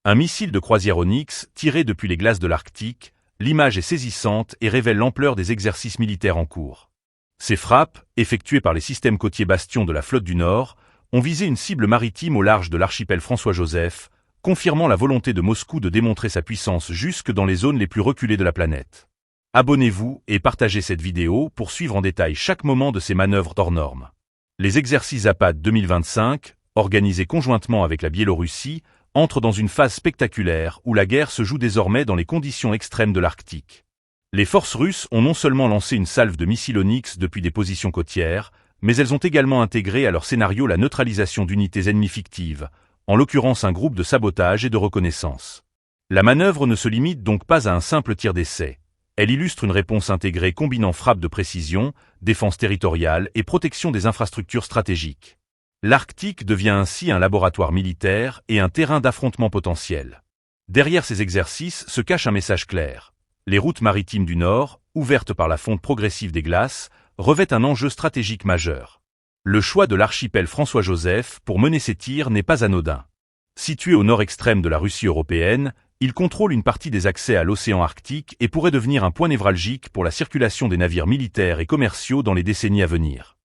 Un missile de croisière Onyx tiré depuis les glaces de l'Arctique, l'image est saisissante et révèle l'ampleur des exercices militaires en cours. Ces frappes, effectuées par les systèmes côtiers Bastion de la flotte du Nord, ont visé une cible maritime au large de l'archipel François-Joseph, confirmant la volonté de Moscou de démontrer sa puissance jusque dans les zones les plus reculées de la planète. Abonnez-vous et partagez cette vidéo pour suivre en détail chaque moment de ces manœuvres hors normes. Les exercices Zapad 2025, organisés conjointement avec la Biélorussie, entrent dans une phase spectaculaire où la guerre se joue désormais dans les conditions extrêmes de l'Arctique. Les forces russes ont non seulement lancé une salve de missiles Onyx depuis des positions côtières, mais elles ont également intégré à leur scénario la neutralisation d'unités ennemies fictives, en l'occurrence un groupe de sabotage et de reconnaissance. La manœuvre ne se limite donc pas à un simple tir d'essai. Elle illustre une réponse intégrée combinant frappe de précision, défense territoriale et protection des infrastructures stratégiques. L'Arctique devient ainsi un laboratoire militaire et un terrain d'affrontement potentiel. Derrière ces exercices se cache un message clair. Les routes maritimes du Nord, ouvertes par la fonte progressive des glaces, revêtent un enjeu stratégique majeur. Le choix de l'archipel François-Joseph pour mener ces tirs n'est pas anodin. Situé au nord extrême de la Russie européenne, il contrôle une partie des accès à l'océan Arctique et pourrait devenir un point névralgique pour la circulation des navires militaires et commerciaux dans les décennies à venir.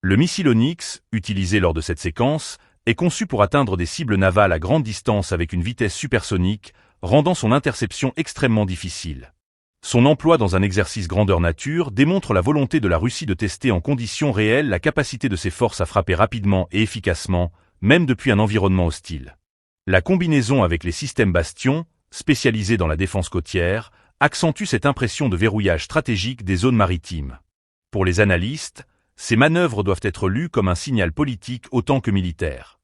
Le missile Onyx, utilisé lors de cette séquence, est conçu pour atteindre des cibles navales à grande distance avec une vitesse supersonique, rendant son interception extrêmement difficile. Son emploi dans un exercice grandeur nature démontre la volonté de la Russie de tester en conditions réelles la capacité de ses forces à frapper rapidement et efficacement, même depuis un environnement hostile. La combinaison avec les systèmes Bastion, spécialisés dans la défense côtière, accentue cette impression de verrouillage stratégique des zones maritimes. Pour les analystes, ces manœuvres doivent être lues comme un signal politique autant que militaire.